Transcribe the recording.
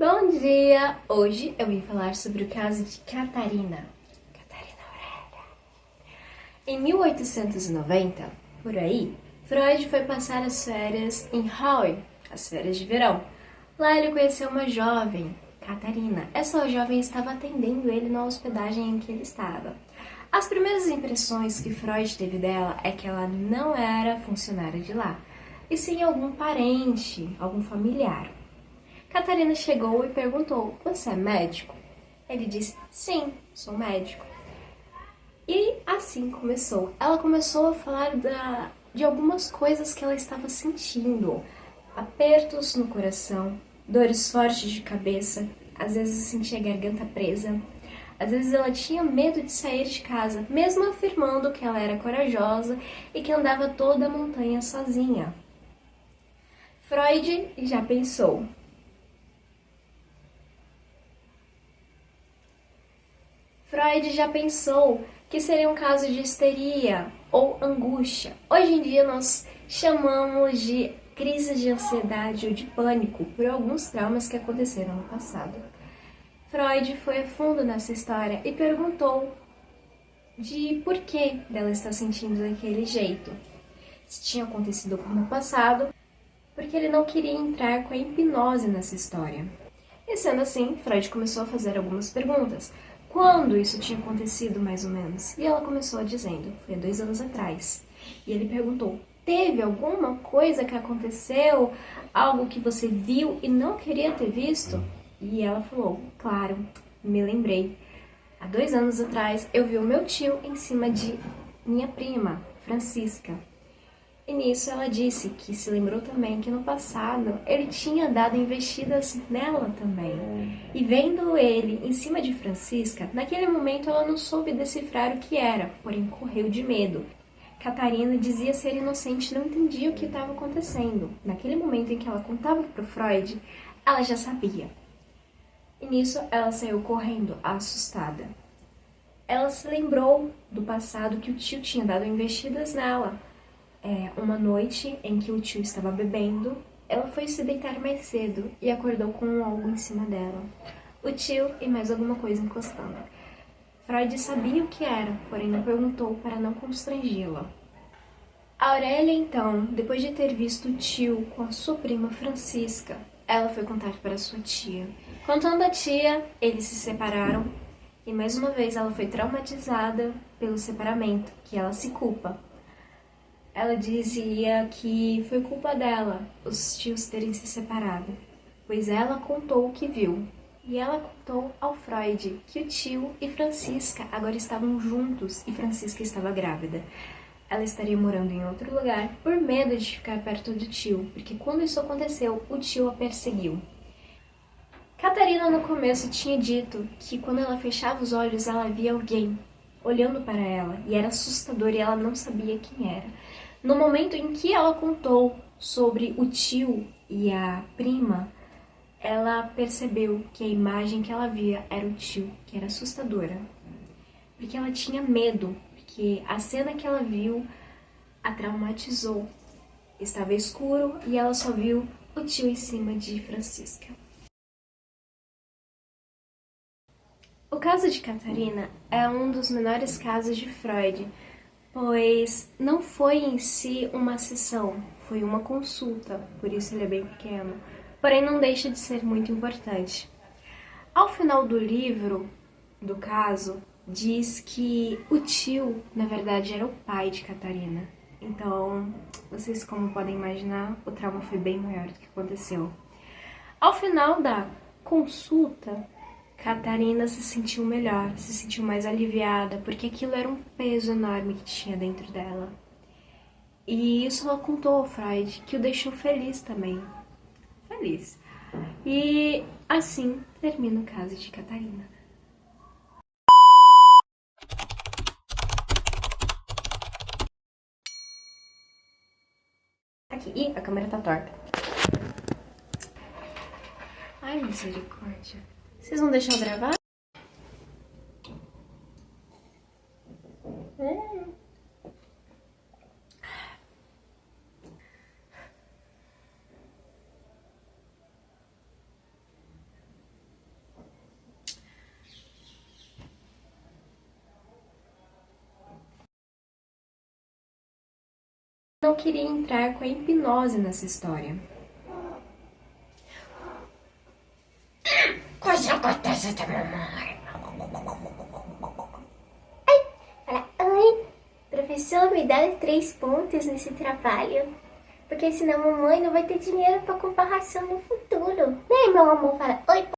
Bom dia! Hoje eu vim falar sobre o caso de Catarina. Catarina Aurélia. Em 1890, por aí, Freud foi passar as férias em Hawaii, as férias de verão. Lá ele conheceu uma jovem, Catarina. Essa jovem estava atendendo ele na hospedagem em que ele estava. As primeiras impressões que Freud teve dela é que ela não era funcionária de lá, e sim algum parente, algum familiar. Catarina chegou e perguntou: "Você é médico?" Ele disse: "Sim, sou médico." E assim começou. Ela começou a falar de algumas coisas que ela estava sentindo: apertos no coração, dores fortes de cabeça, às vezes sentia a garganta presa, às vezes ela tinha medo de sair de casa, mesmo afirmando que ela era corajosa e que andava toda a montanha sozinha. Freud já pensou: Freud já pensou que seria um caso de histeria ou angústia. Hoje em dia nós chamamos de crise de ansiedade ou de pânico por alguns traumas que aconteceram no passado. Freud foi a fundo nessa história e perguntou de por que dela estar sentindo daquele jeito. Se tinha acontecido no passado, porque ele não queria entrar com a hipnose nessa história. E sendo assim, Freud começou a fazer algumas perguntas. Quando isso tinha acontecido, mais ou menos? E ela começou dizendo: foi há 2 anos atrás. E ele perguntou: teve alguma coisa que aconteceu? Algo que você viu e não queria ter visto? E ela falou: claro, me lembrei. Há 2 anos atrás, eu vi o meu tio em cima de minha prima, Francisca. E nisso ela disse que se lembrou também que no passado ele tinha dado investidas nela também. E vendo ele em cima de Francisca, naquele momento ela não soube decifrar o que era, porém correu de medo. Catarina dizia ser inocente e não entendia o que estava acontecendo. Naquele momento em que ela contava para o Freud, ela já sabia. E nisso ela saiu correndo, assustada. Ela se lembrou do passado que o tio tinha dado investidas nela. Uma noite em que o tio estava bebendo, ela foi se deitar mais cedo e acordou com algo em cima dela. O tio e mais alguma coisa encostando. Freud sabia o que era, porém não perguntou para não constrangê-la. A Aurélia, então, depois de ter visto o tio com a sua prima Francisca, ela foi contar para sua tia. Contando à tia, eles se separaram e mais uma vez ela foi traumatizada pelo separamento, que ela se culpa. Ela dizia que foi culpa dela os tios terem se separado, pois ela contou o que viu. E ela contou ao Freud que o tio e Francisca agora estavam juntos e Francisca estava grávida. Ela estaria morando em outro lugar por medo de ficar perto do tio, porque quando isso aconteceu, o tio a perseguiu. Catarina no começo tinha dito que quando ela fechava os olhos ela via alguém olhando para ela e era assustador e ela não sabia quem era. No momento em que ela contou sobre o tio e a prima, ela percebeu que a imagem que ela via era o tio, que era assustadora. Porque ela tinha medo, porque a cena que ela viu a traumatizou. Estava escuro e ela só viu o tio em cima de Francisca. O caso de Catarina é um dos menores casos de Freud, pois não foi em si uma sessão, foi uma consulta, por isso ele é bem pequeno, porém não deixa de ser muito importante. Ao final do livro, do caso, diz que o tio, na verdade, era o pai de Catarina. Então, vocês como podem imaginar, o trauma foi bem maior do que aconteceu. Ao final da consulta, Catarina se sentiu melhor, se sentiu mais aliviada, porque aquilo era um peso enorme que tinha dentro dela. E isso ela contou ao Freud, que o deixou feliz também. Feliz. E assim termina o caso de Catarina. Aqui. Ih, a câmera tá torta. Ai, misericórdia. Vocês vão deixar eu gravar? não queria entrar com a hipnose nessa história. Coisa acontece da mamãe. Fala, oi, professor, me dá 3 pontos nesse trabalho, porque senão a mamãe não vai ter dinheiro para comprar ração no futuro. Né, meu amor? Fala, oi,